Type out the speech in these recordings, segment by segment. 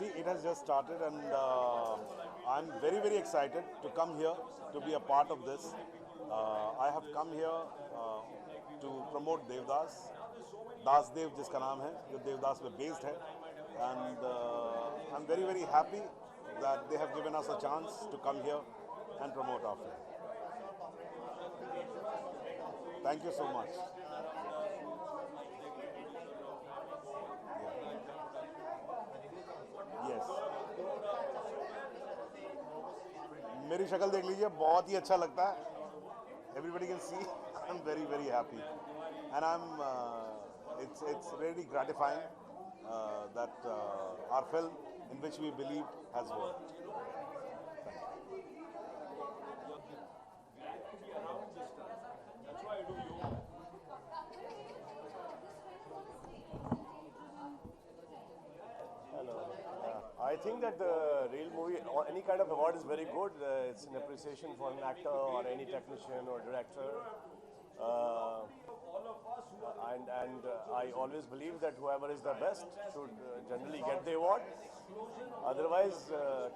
See, it has just started, and I'm very, very excited to come here to be a part of this. I have come here to promote Devdas, Das Dev जिसका नाम है, जो देवदास पे based है, and I'm very, very happy that they have given us a chance to come here and promote our film. Thank you so much. Yes. मेरी शक्ल देख लीजिए, बहुत ही अच्छा लगता है. Everybody can see I'm very, very happy, and it's really gratifying that our film, in which we believed, has worked. I think that the real movie or any kind of award is very good. It's an appreciation for an actor or any technician or director. And I always believe that whoever is the best should generally get the award. Otherwise,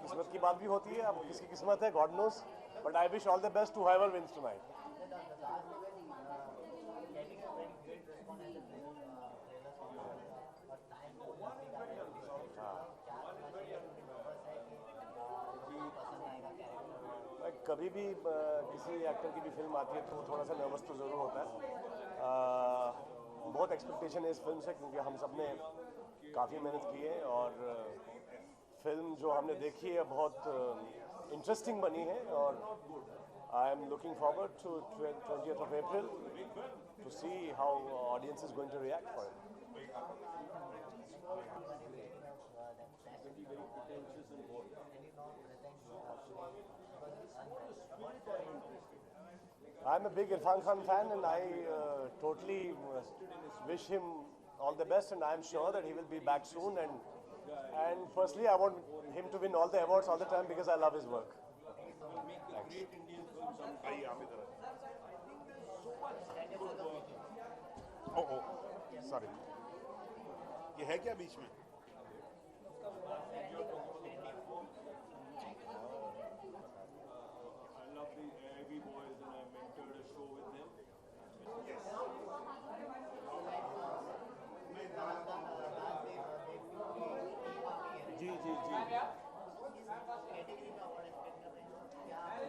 किस्मत की बात भी होती है. अब किसकी किस्मत है, God knows. But I wish all the best to whoever wins tonight. कभी भी किसी एक्टर की भी फिल्म आती है तो थोड़ा सा नर्वस तो ज़रूर होता है. बहुत एक्सपेक्टेशन है इस फिल्म से, क्योंकि हम सब ने काफ़ी मेहनत की है और फिल्म जो हमने देखी है बहुत इंटरेस्टिंग बनी है. और I am looking forward to 20th of April to see how audience is going to react for it. I'm a big Irfan Khan fan, and I totally wish him all the best, and I'm sure that he will be back soon. And personally, I want him to win all the awards all the time because I love his work. Oh, sorry. ये है क्या बीच में? जी जी जी.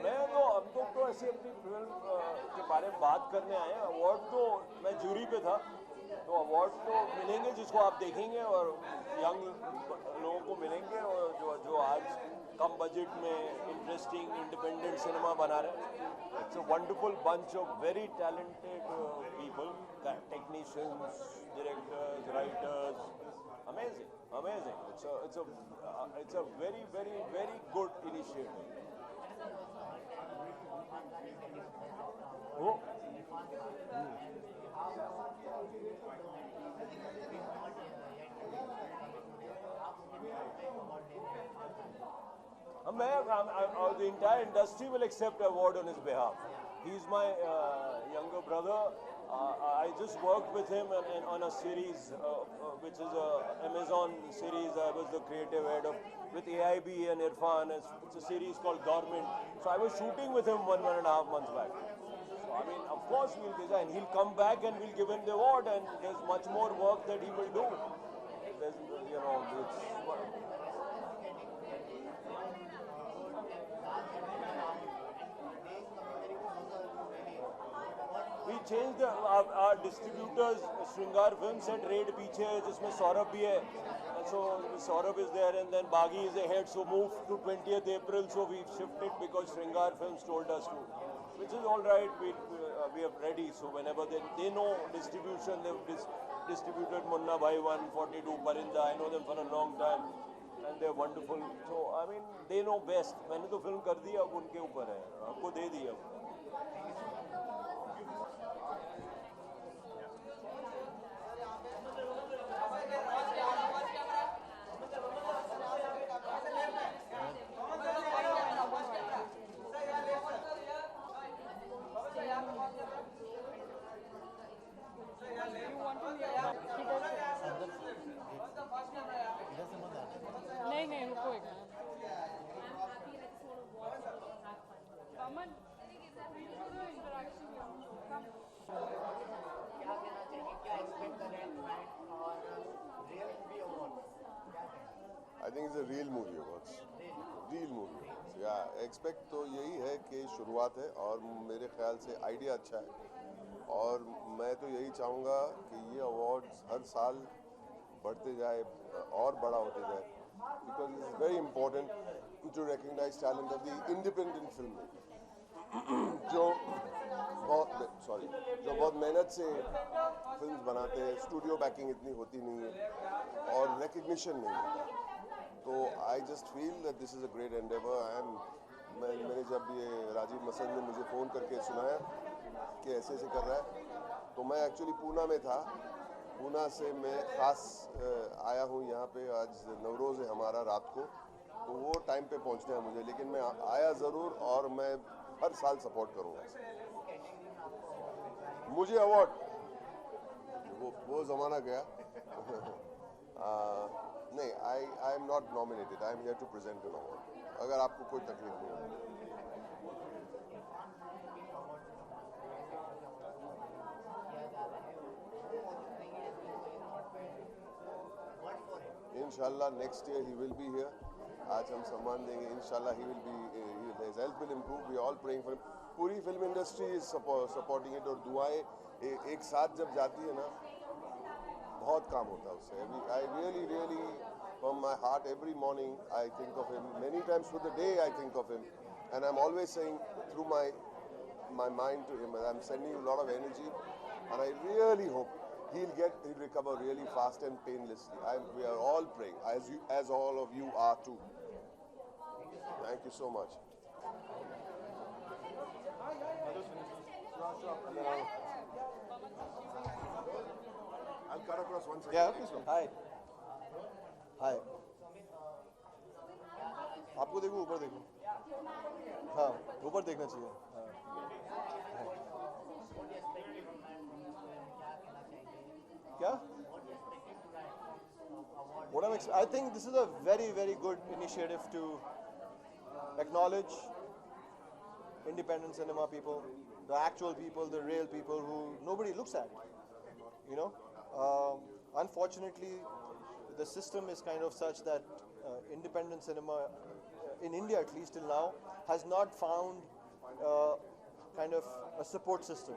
मैं तो हम लोग तो ऐसे अपनी फिल्म के बारे में बात करने आए हैं. अवार्ड तो मैं जूरी पे था, तो अवार्ड तो मिलेंगे जिसको आप देखेंगे, और यंग लोगों को मिलेंगे, और जो आज कम बजट में इंटरेस्टिंग इंडिपेंडेंट सिनेमा बना रहे हैं. It's a wonderful bunch of very talented people, technicians, directors, writers. Amazing. It's a very, very, very good initiative. Oh. The entire industry will accept award on his behalf. He's my younger brother. I just worked with him on a series, which is a Amazon series. I was the creative head of with AIB and Irfan. It's a series called Government. So I was shooting with him 1.5 months back. So I mean, of course we'll design. He'll come back and we'll give him the award, and there's much more work that he will do. There's, we changed our distributors. Shringar Films at Raid पीछे है, जिसमें सौरभ भी है. So Saurabh is there, and then Baghi is ahead. So moved to 20th April. So we've shifted because Shringar Films told us to, which is all right. We are ready. So whenever they know distribution, they've distributed Munna Bhai 142, Parinda. I know them for a long time, and they're wonderful. So I mean, they know best. मैंने तो film कर दी, अब उनके ऊपर है, आपको दे दी अब. नहीं think it's a real movie awards. Real movie awards. Yeah, expect तो यही है कि शुरुआत है और मेरे ख्याल से आइडिया अच्छा है और मैं तो यही चाहूँगा कि ये अवार्ड्स हर साल बढ़ते जाए और बड़ा होते जाए because it's very important to recognize talent of the independent film जो बहुत मेहनत से फिल्म्स बनाते हैं, स्टूडियो बैकिंग इतनी होती नहीं है और रिकग्निशन नहीं है, तो I just feel that this is a great Endeavour and मैंने जब ये राजीव मसंद ने मुझे फ़ोन करके सुनाया कि ऐसे ऐसे कर रहा है, तो मैं एक्चुअली पूना में था, पूना से मैं ख़ास आया हूँ यहाँ पे, आज नवरोज़ है हमारा रात को, तो वो टाइम पे पहुँचना है मुझे, लेकिन मैं आया ज़रूर और मैं हर साल सपोर्ट करूँगा। मुझे अवार्ड वो ज़माना गया नहीं, I am not nominated, I am here to present an award, अगर आपको कोई तकलीफ नहीं हो। इंशाल्लाह next year he will be here, आज हम सम्मान देंगे, इंशाल्लाह he will be, his health will improve, we all praying for him, पूरी film industry is supporting it और दुआएं एक साथ जब जाती है ना, बहुत काम होता है उससे। I really from my heart every morning I think of him, many times through the day I think of him, and I'm always saying through my mind to him, and I'm sending you a lot of energy, and I really hope he'll recover really fast and painlessly. We are all praying, as all of you are too. Thank you so much. I'll cut across one second. Yeah, please go. Hi. Hi. आपको देखो, ऊपर देखो, हाँ ऊपर देखना चाहिए, क्या? I think this is a very good initiative to acknowledge independent cinema people, the actual people, the real people who nobody looks at, you know. Unfortunately, the system is kind of such that independent cinema, in India at least till now, has not found kind of a support system.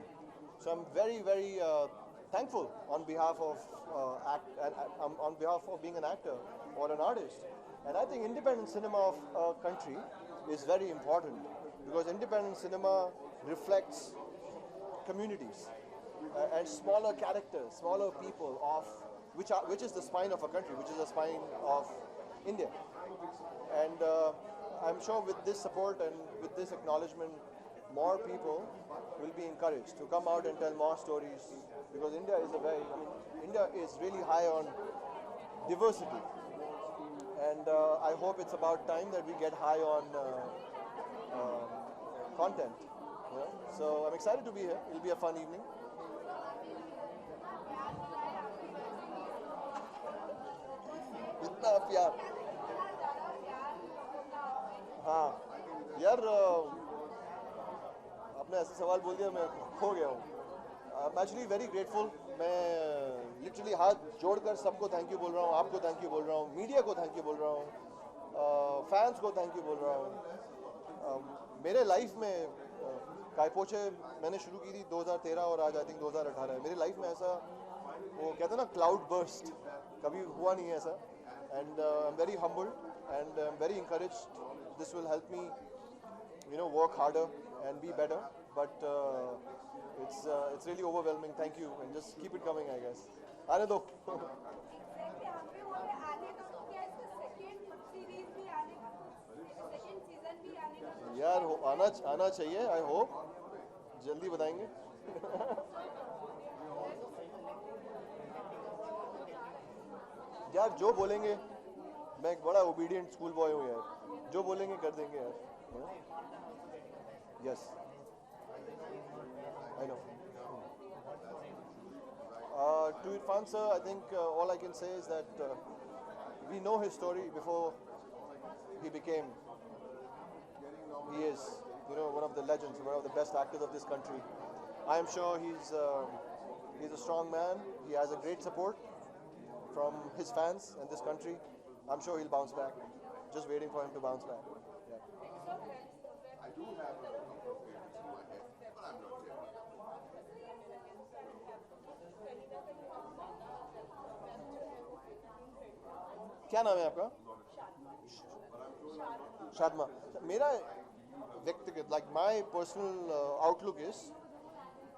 So I'm very thankful on behalf of on behalf of being an actor or an artist. And I think independent cinema of a country is very important because independent cinema reflects communities and smaller characters, smaller people of which is the spine of a country, which is the spine of India. And I'm sure with this support and with this acknowledgement, more people will be encouraged to come out and tell more stories, because India is really high on diversity, and I hope it's about time that we get high on content. You know? So I'm excited to be here. It'll be a fun evening. इतना प्यार, हाँ यार, आपने ऐसे सवाल बोल दिया मैं खो गया हूँ। I'm actually very grateful. मैं लिटरली हाथ जोड़कर सबको थैंक यू बोल रहा हूँ, आपको थैंक यू बोल रहा हूँ, मीडिया को थैंक यू बोल रहा हूँ, फैंस को थैंक यू बोल रहा हूँ। मेरे लाइफ में कायपोचे मैंने शुरू की थी 2013 और आज आई थिंक 2018 है। मेरी लाइफ में ऐसा वो कहते हैं ना क्लाउड बर्स्ट, कभी हुआ नहीं है ऐसा। And I'm very humbled and I'm very encouraged. This will help me, you know, work harder and be better. But it's really overwhelming. Thank you, and just keep it coming, I guess. आने दो। यार आना चाहिए। I hope जल्दी बताएंगे। यार जो बोलेंगे, मैं एक बड़ा ओबीडियंट स्कूल बॉय हूँ यार, जो बोलेंगे कर देंगे यार। Yes, I know. To Irfan sir, I think all I can say is that we know his story before he became, he is, you know, one of the legends, one of the best actors of this country. I am sure he's a strong man. He has a great support from his fans and this country. I'm sure he'll bounce back. Just waiting for him to bounce back. Yeah. I do have a couple of favorites in my head, but I'm not here. क्या नाम है आपका? शादमा. मेरा व्यक्तिगत, like my personal outlook is,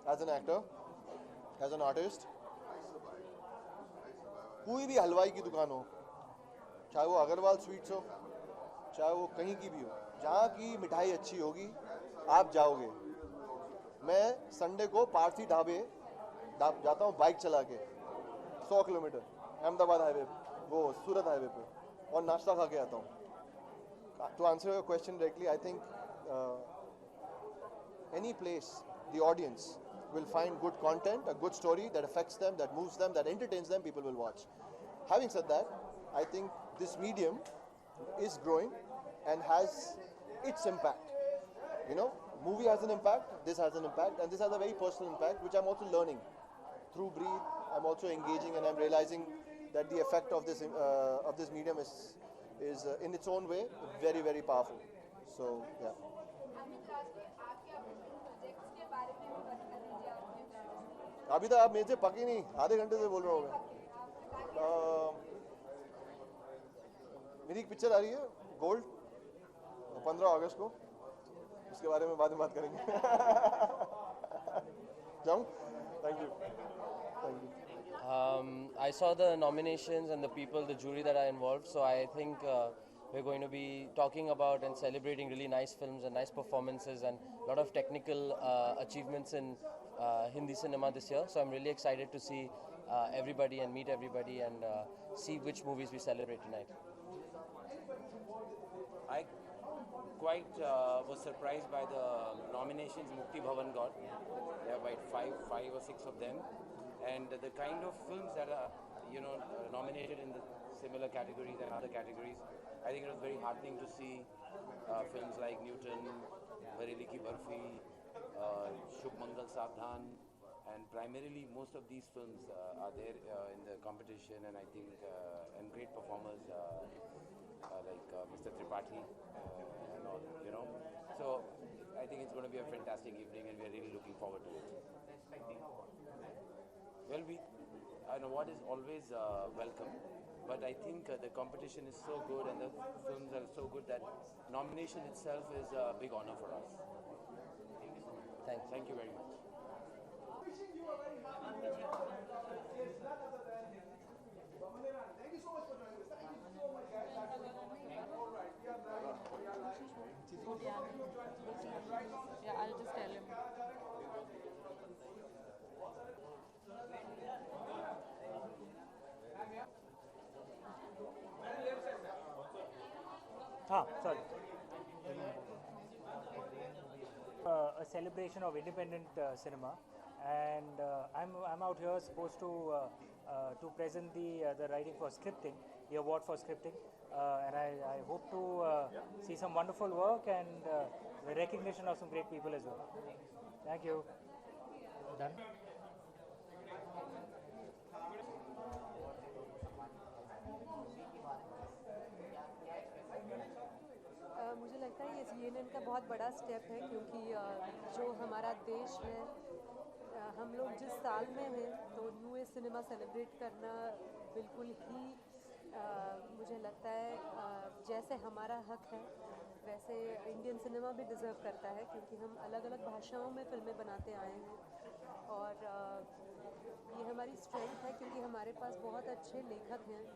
as an actor, as an artist, कोई भी हलवाई की दुकान हो, चाहे वो अग्रवाल स्वीट्स हो, चाहे वो कहीं की भी हो, जहाँ की मिठाई अच्छी होगी आप जाओगे. मैं संडे को पारसी ढाबे जाता हूँ बाइक चला के 100 किलोमीटर अहमदाबाद हाईवे, वो सूरत हाईवे पे, और नाश्ता खा के आता हूँ. To answer your question directly, I think any place the audience will find good content, a good story that affects them, that moves them, that entertains them, people will watch. Having said that, I think this medium is growing and has its impact. You know, movie has an impact, this has an impact, and this has a very personal impact, which I'm also learning. Through Breathe, I'm also engaging, and I'm realizing that the effect of this medium is in its own way very, very powerful. So, yeah. अभी तो आप मेरे से पकी नहीं, आधे घंटे से बोल रहा हूँ मैं. मेरी एक पिक्चर आ रही है गोल्ड 15 अगस्त को, उसके बारे में बाद में बात करेंगे. जाऊँ? Thank you. Thank you. I saw the nominations and the people, the jury that are involved, so I think we're going to be talking about and celebrating really nice films and nice performances and a lot of technical achievements in Hindi cinema this year. So I'm really excited to see everybody and meet everybody and see which movies we celebrate tonight. I quite was surprised by the nominations Mukti Bhavan got. There are like five or six of them. And the kind of films that are, nominated in the similar categories and other categories, I think it was very heartening to see films like Newton, Bareli Ki Barfi, Shubh Mangal Savdhan, and primarily most of these films are there in the competition, and I think and great performers like Mr. Tripathi and all, So I think it's going to be a fantastic evening, and we are really looking forward to it. Well, an award is always welcome, but I think the competition is so good and the films are so good that nomination itself is a big honor for us. Thank you very much. Yeah, I'll just tell him. Sorry. A celebration of independent cinema, and I'm out here supposed to present the writing for scripting, the award for scripting, and I hope to see some wonderful work and the recognition of some great people as well. Thank you. Done. मुझे लगता है ये CNN का बहुत बड़ा step है, क्योंकि जो हमारा देश है, हम लोग जिस साल में हैं, तो न्यू एज सिनेमा सेलिब्रेट करना बिल्कुल ही मुझे लगता है जैसे हमारा हक है, वैसे इंडियन सिनेमा भी डिज़र्व करता है, क्योंकि हम अलग अलग भाषाओं में फिल्में बनाते आए हैं. और ये हमारी स्ट्रेंथ है, क्योंकि हमारे पास बहुत अच्छे लेखक हैं,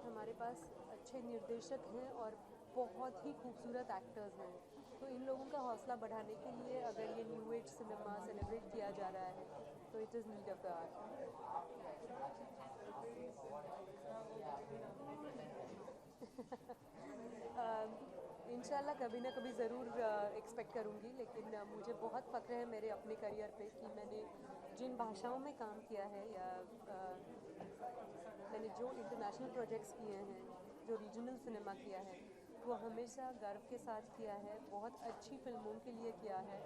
हमारे पास अच्छे निर्देशक हैं और बहुत ही खूबसूरत एक्टर्स हैं. तो इन लोगों का हौसला बढ़ाने के लिए अगर ये न्यू एज सिनेमा सेलिब्रेट किया जा रहा है, तो it is need of the art. इंशाल्लाह कभी ना कभी ज़रूर एक्सपेक्ट करूँगी, लेकिन मुझे बहुत फ़ख्र है मेरे अपने करियर पे कि मैंने जिन भाषाओं में काम किया है, या मैंने जो इंटरनेशनल प्रोजेक्ट्स किए हैं, जो रीजनल सिनेमा किया है, वो हमेशा गर्व के साथ किया है, बहुत अच्छी फिल्मों के लिए किया है,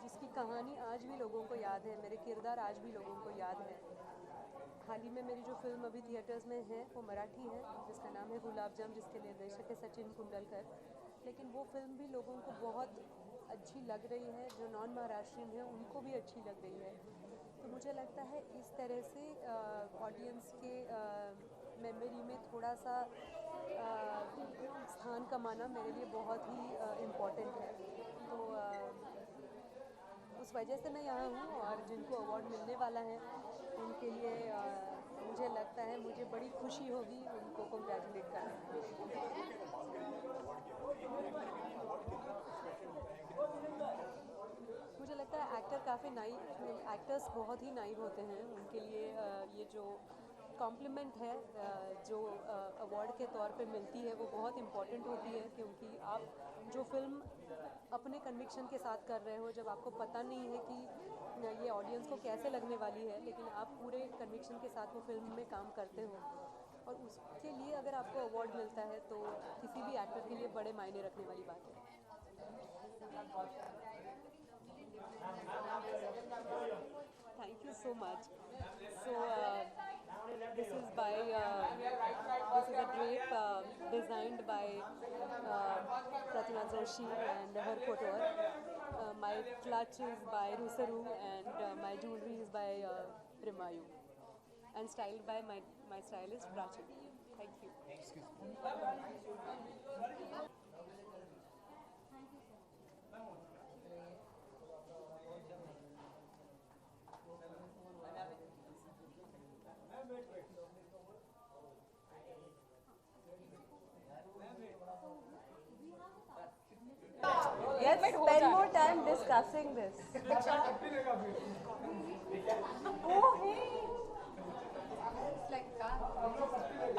जिसकी कहानी आज भी लोगों को याद है, मेरे किरदार आज भी लोगों को याद है. हाल ही में मेरी जो फिल्म अभी थिएटर्स में है वो मराठी है, जिसका नाम है गुलाब जाम, जिसके निर्देशक है सचिन कुंडलकर। लेकिन वो फिल्म भी लोगों को बहुत अच्छी लग रही है, जो नॉन महाराष्ट्रियन है उनको भी अच्छी लग रही है। तो मुझे लगता है इस तरह से ऑडियंस के मेमोरी में थोड़ा सा स्थान कमाना मेरे लिए बहुत ही इम्पोर्टेंट है। तो उस वजह से मैं यहाँ हूँ, और जिनको अवार्ड मिलने वाला है उनके लिए मुझे लगता है मुझे बड़ी खुशी होगी उनको कॉन्ग्रेचुलेट करने में। मुझे लगता है एक्टर्स बहुत ही नाइव होते हैं। उनके लिए ये जो कॉम्प्लीमेंट है जो अवार्ड के तौर पे मिलती है वो बहुत इम्पॉर्टेंट होती है, क्योंकि आप जो फिल्म अपने कन्विक्शन के साथ कर रहे हो, जब आपको पता नहीं है कि ये ऑडियंस को कैसे लगने वाली है, लेकिन आप पूरे कन्विक्शन के साथ वो फिल्म में काम करते हो, और उसके लिए अगर आपको अवार्ड मिलता है तो किसी भी एक्टर के लिए बड़े मायने रखने वाली बात है। Thank you so much. So this is a drape designed by Pratima Joshi and her couture. My clutch is by Rusaru, and my jewelry is by Primayu, and styled by my stylist Prachi. Thank you. Let's spend more time discussing this.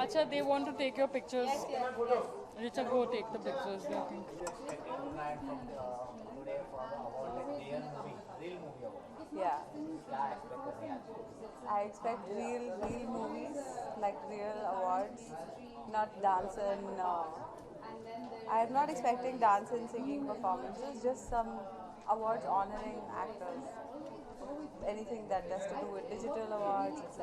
Acha, they want to take your pictures. Richa, go take the pictures, I think. Yeah. I expect real movies, like real awards, not dance and. I'm not expecting dance and singing performances, just some awards honoring actors. Anything that has to do with digital awards, etc.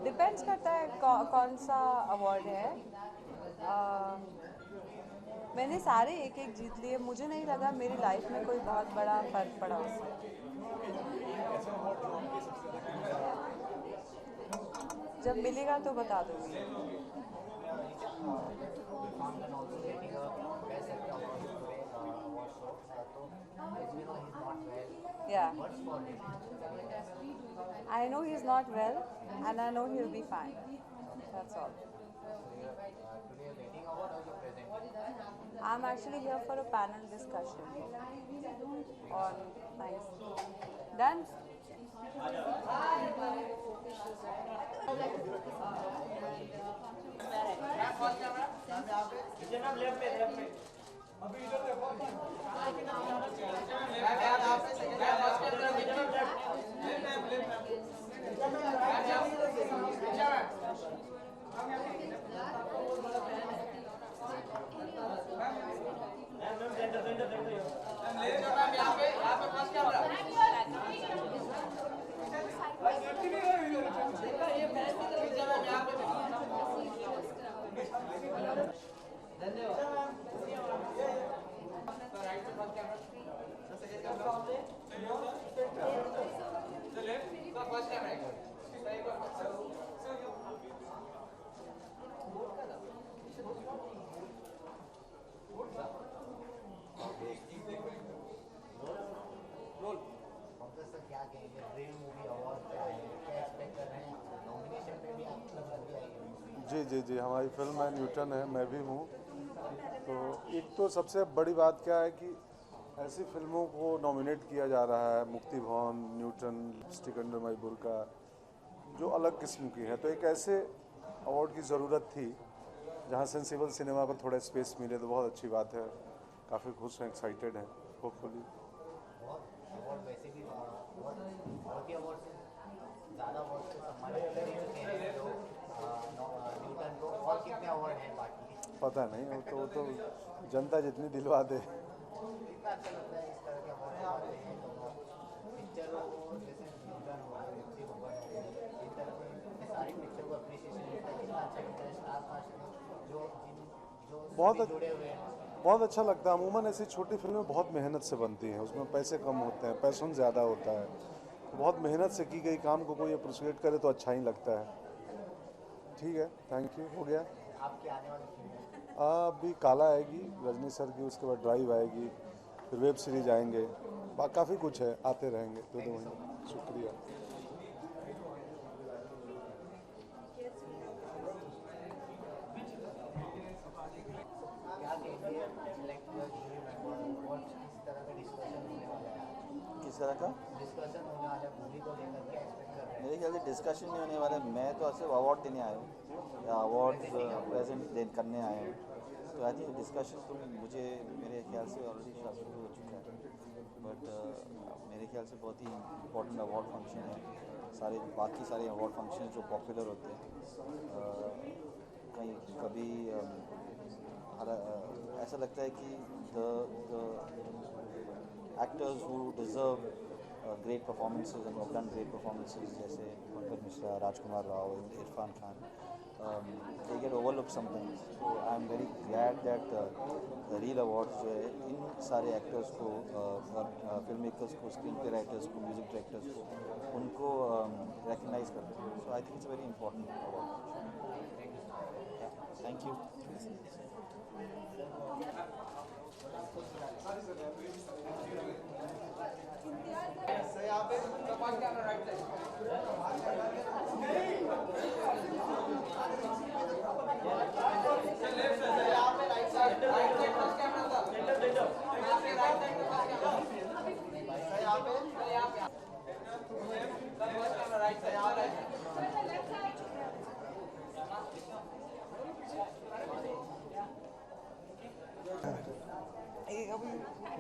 Depends करता है कौन सा award है। मैंने सारे एक जीत लिए, मुझे नहीं लगा मेरी लाइफ में कोई बहुत बड़ा फर्क पड़ा उससे। जब मिलेगा तो बता दूँगी। Yeah. I know he's not well, and I know he'll be fine. That's all. I'm actually here for a panel discussion on dance. जी हमारी फिल्म है न्यूटन है, मैं भी हूँ। तो एक तो सबसे बड़ी बात क्या है कि ऐसी फिल्मों को नॉमिनेट किया जा रहा है, मुक्ति भवन, न्यूटन, लिपस्टिक अंडर माई बुर्का, जो अलग किस्म की है। तो एक ऐसे अवार्ड की ज़रूरत थी जहाँ सेंसिबल सिनेमा को थोड़ा स्पेस मिले, तो बहुत अच्छी बात है। काफ़ी खुश हैं, एक्साइटेड हैं, होपफुली। पता नहीं, वो तो जनता जितनी दिलवा दे। कितना अच्छा लगता है इस तरह के अवार्ड आते हैं पिक्चर हो जैसे न्यूटन हो मुक्ति भवन हो इस तरह के सारी पिक्चर को अप्रिसिएशन मिलता है कितना अच्छा लगता है स्टार कास्ट जो बहुत जुड़े हुए हैं बहुत अच्छा लगता है। अमूमन ऐसी छोटी फिल्में बहुत मेहनत से बनती हैं, उसमें पैसे कम होते हैं, पैसन ज़्यादा होता है। बहुत मेहनत से की गई काम को कोई अप्रिशिएट करे तो अच्छा ही लगता है। ठीक है, थैंक यू, हो गया। आपकी आने वाली फिल्म अभी काला आएगी रजनी सर की, उसके बाद ड्राइव आएगी, फिर वेब सीरीज आएंगे, काफ़ी कुछ है, आते रहेंगे 2-2 महीने। शुक्रिया। किस तरह का डिस्कशन होने वाला है मूवी को लेकर क्या एक्सपेक्ट कर रहे हैं? मेरे ख्याल से डिस्कशन नहीं होने वाला है। मैं तो सिर्फ अवार्ड देने आया हूँ या अवार्ड प्रेजेंट करने आया हूँ, तो आई थिंक डिस्कशन तो मुझे मेरे ख्याल से ऑलरेडी शुरू हो चुका है। बट मेरे ख्याल से बहुत ही इम्पोर्टेंट अवार्ड फंक्शन है। बाकी सारे अवार्ड फंक्शन जो पॉपुलर होते हैं, कहीं कभी ऐसा लगता है कि the actors who deserve great performances and have done great performances, जैसे पंकज मिश्रा, राजकुमार Rao, Irfan Khan, they get overlooked sometimes. So I am very glad that the real awards जो है इन सारे एक्टर्स को, फिल्म मेकर्स को, स्क्रीन प्ले राइटर्स को, म्यूजिक डायरेक्टर्स को, उनको recognize करते हैं. So I think it's a very important award. Thank you.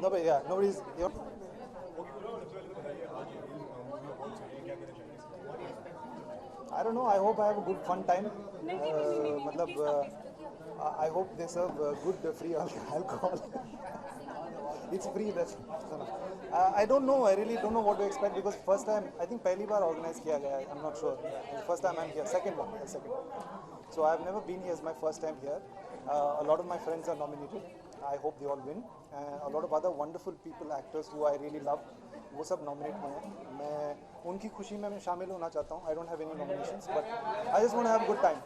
Nobody, yeah, nobody's. I don't know. I hope I have a good fun time. I hope they serve good free alcohol. It's free. That's. I don't know. I really don't know what to expect because first time I think पहली बार organize किया गया है. I'm not sure. First time I'm here. Second one. So I've never been here. It's my first time here. A lot of my friends are nominated. I hope they all win. A lot of other wonderful people, actors who I really love, वो सब nominate हुए हैं. मैं उनकी खुशी में मैं शामिल होना चाहता हूँ. I don't have any nominations, but I just want to have a good time.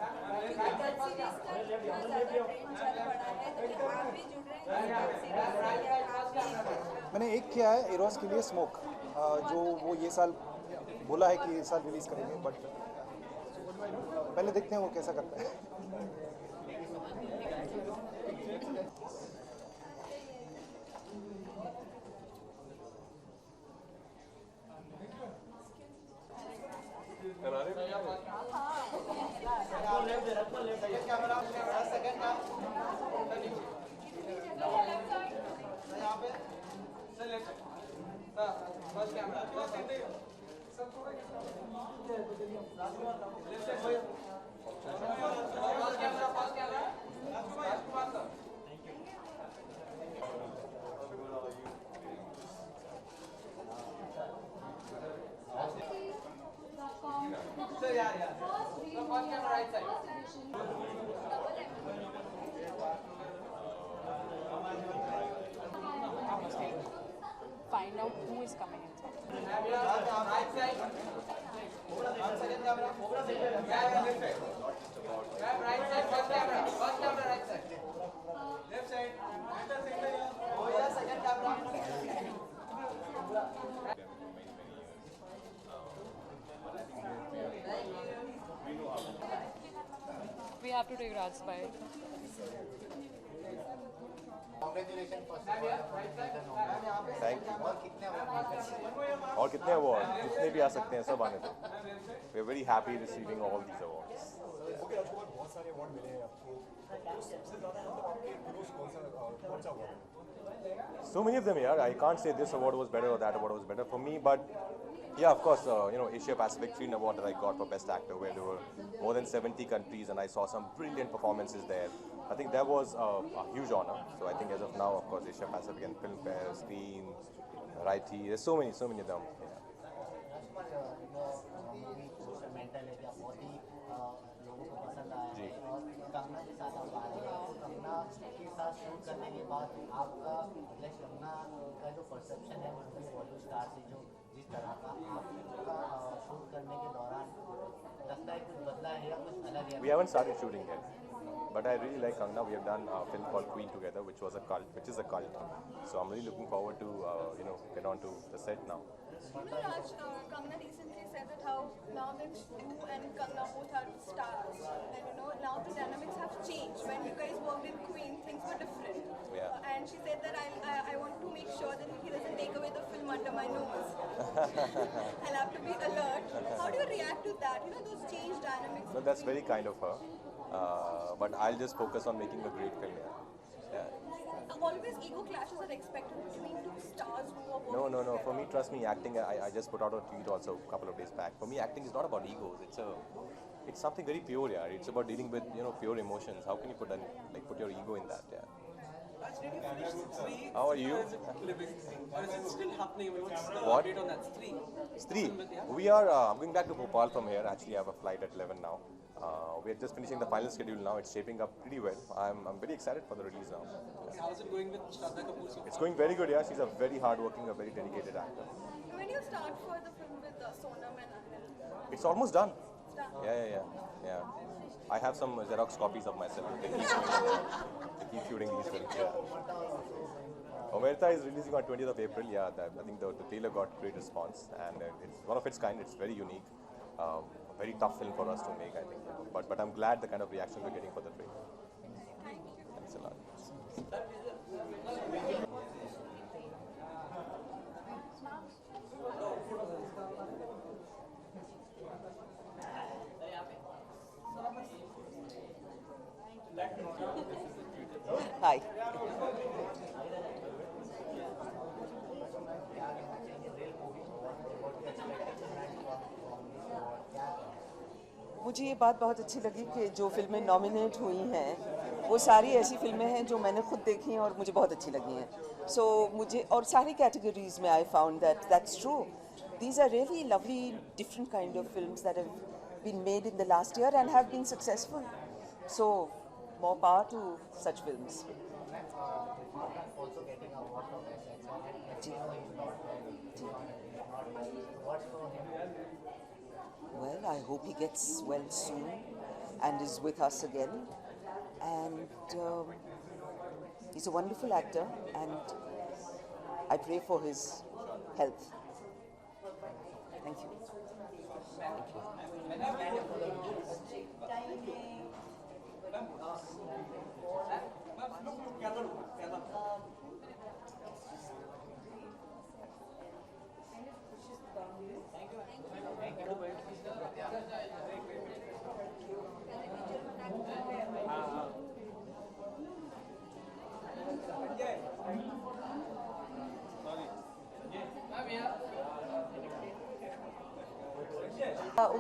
मैंने एक किया है एरोस के लिए स्मोक, जो वो ये साल बोला है कि इस साल रिलीज करेंगे, बट पहले देखते हैं वो कैसा करता है. Find out who is coming inside. We have to take Raj's bite. Thank you. और कितने अवार्ड जितने भी आ सकते हैं सब आने थे. We are very happy receiving all these awards. बहुत सारे अवार्ड मिले हैं आपको, सबसे ज़्यादा आपके हीरोज कौन सा award? So many of them, yeah. I can't say this award was better or that award was better for me, but yeah, of course, Asia Pacific Screen Award that I got for Best Actor, where there were more than 70 countries, and I saw some brilliant performances there. I think that was a huge honor. So I think as of now, of course, Asia Pacific and Film Fair, Screen, Variety, there's so many of them. Yeah. Movie mental है बहुत ही लोगों को पसंद आया है और कंगना के साथ आप आ रहे हैं तो कंगना के साथ शूट करने के बाद आपका लाइक कंगना का जो परसेप्शन है मूवी बॉलीवुड स्टार से जो जिस तरह का आपका शूट करने के दौरान लगता है कुछ बदला है या कुछ अलग है? We haven't started shooting yet, but I really like Kangna. We have done a film called Queen together, which is a cult. So I'm really looking forward to get on to the set now. Raj, Kangna recently said that how now that you and Kangna both are stars, and now the dynamics have changed. When you guys worked in Queen, things were different. Yeah. And she said that I want to make sure that he doesn't take away the film under my nose. I'll have to be alert. How do you react to that? Those changed dynamics. No, that's very kind of her. But I'll just focus on making a great film. Yeah. Always ego clashes are expected between two stars who are working. No. For me, trust me, acting. I just put out a tweet also a couple of days back. For me, acting is not about egos. It's something very pure. Yeah. It's about dealing with pure emotions. How can you put your ego in that? Yeah. Did you finish 3? How are you? Living, or is it still happening? What's the What? update on that? 3. It's 3. We are going back to Bhopal from here. Actually, I have a flight at 11 now. We are just finishing the final schedule now. It's shaping up pretty well. I'm very excited for the release now. Okay, how's it going with Shraddha Kapoor so far? It's going very good. Yeah, she's a very hardworking, a very dedicated actor. When do you start for the film with Sonam and Anil? It's almost done. It's done. Yeah. I have some Xerox copies of myself. They keep shooting these films. Yeah. Omerta is releasing on 20th of April. Yeah, I think the trailer got great response, and it's one of its kind. It's very unique. Very tough film for us to make, I think. But I'm glad the kind of reaction we're getting for the trailer. Thanks a lot. Hi. मुझे ये बात बहुत अच्छी लगी कि जो फिल्में nominate हुई हैं वो सारी ऐसी फिल्में हैं जो मैंने खुद देखी हैं और मुझे बहुत अच्छी लगी हैं. सो मुझे और सारी कैटेगरीज में I found that's true. These are really lovely, different kind of films that have been made in the last year and have been successful. So, more power to such films. Well, I hope he gets well soon and is with us again. And he's a wonderful actor, and I pray for his health. Thank you.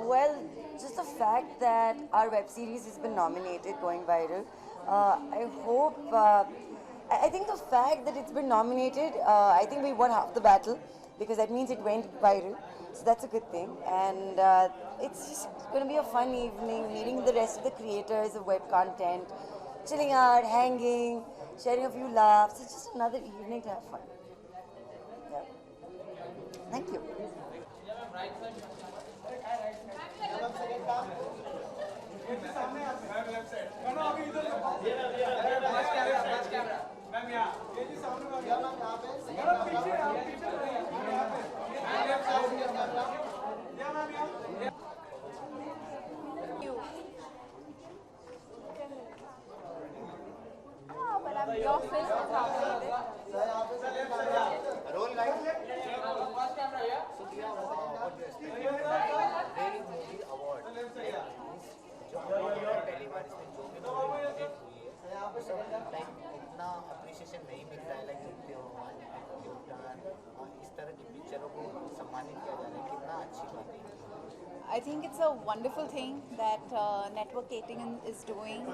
Well, just the fact that our web series has been nominated, going viral, I hope, I think the fact that it's been nominated, I think we won half the battle, because that means it went viral, so that's a good thing. And it's just going to be a fun evening, meeting the rest of the creators of web content, chilling out, hanging, sharing a few laughs. It's just another evening to have fun. Yeah. Thank you. Your film is nominated. Roll light. So Diya, what do you expect? Really movie award. जो पहली बार इसमें जो भी nominated हुई है, वो सब like इतना अप्रिशिएशन नहीं मिल रहा है. लाइक इस तरह की पिक्चरों को सम्मानित किया जा रहा है, कितना अच्छी बात है. I think it's a wonderful thing that Network 18 is doing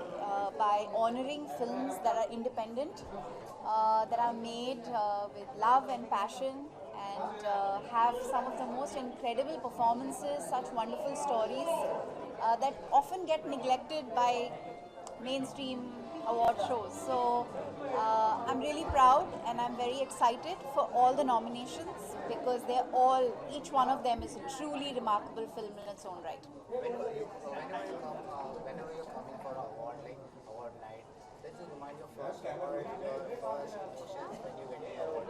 by honoring films that are independent, that are made with love and passion, and have some of the most incredible performances, such wonderful stories that often get neglected by mainstream award shows. So I'm really proud and I'm very excited for all the nominations because they're all, each one of them is a truly remarkable film in its own right. Whenever you're coming for an award like award night, does it remind you of first award, your first emotions when you get the award?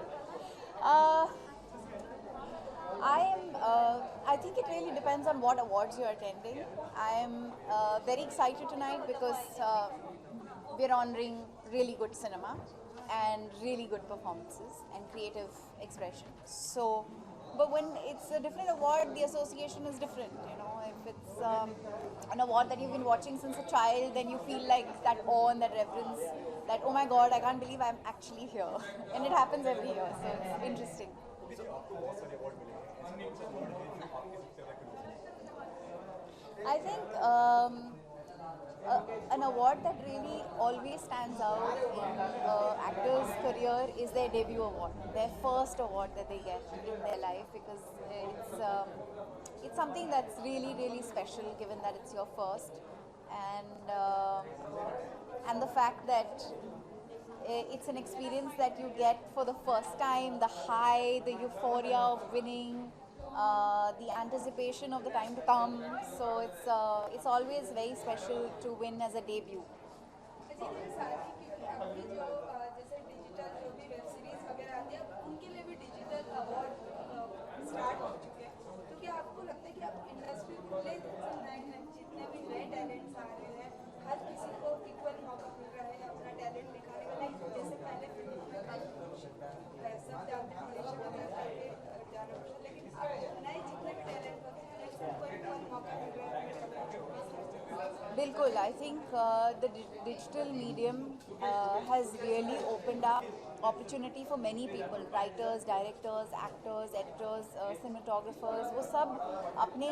I think it really depends on what awards you're attending. I am very excited tonight because we're honoring really good cinema and really good performances and creative expression. So, but when it's a different award, the association is different. You know, if it's an award that you've been watching since a child, then you feel like that awe and that reverence, that oh my God, I can't believe I'm actually here. And it happens every year, so it's interesting. I think an award that really always stands out in actors' career is their debut award, their first award that they get in their life, because it's something that's really, really special given that it's your first, and the fact that it's an experience that you get for the first time, the high, the euphoria of winning, the anticipation of the time to come. So it's always very special to win as a debut. Bilkul, I think the digital medium has really opened up opportunity for many people, writers, directors, actors, editors, cinematographers. वो सब अपने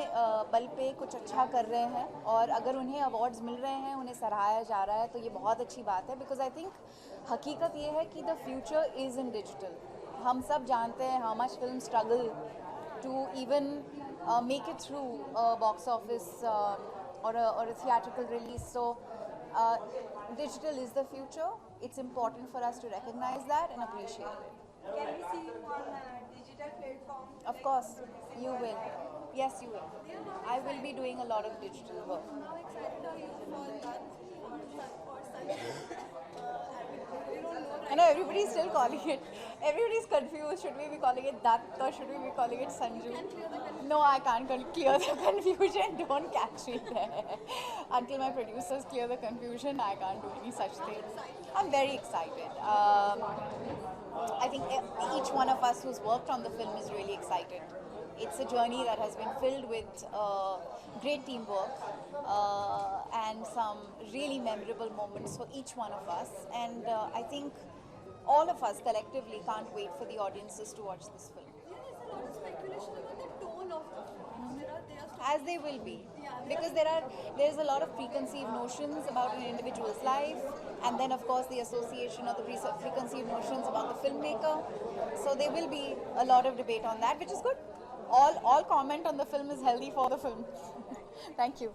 बल पे कुछ अच्छा कर रहे हैं और अगर उन्हें अवार्ड्स मिल रहे हैं, उन्हें सराहाया जा रहा है तो ये बहुत अच्छी बात है because I think हकीकत ये है कि the future is in digital. हम सब जानते हैं how much films struggle to even make it through a box office or a theatrical release. So digital is the future. It's important for us to recognize that and appreciate it. Can we see you on digital platforms? Of course, you will. Yes, you will. I will be doing a lot of digital work. How excited are you for Sanju? I know everybody's still calling it. Everybody's confused. Should we be calling it Dutt or should we be calling it Sanju? No, I can't clear the confusion. Don't catch me there. Until my producers clear the confusion, I can't do any such thing. I'm very excited. I think each one of us who's worked on the film is really excited. It's a journey that has been filled with great teamwork and some really memorable moments for each one of us. And I think all of us collectively can't wait for the audiences to watch this film. There is a lot of speculation about the tone of the film. As they will be. Because there's a lot of preconceived notions about an individual's life, and then of course the association of the preconceived notions about the filmmaker. So there will be a lot of debate on that, which is good. All comment on the film is healthy for the film. Thank you.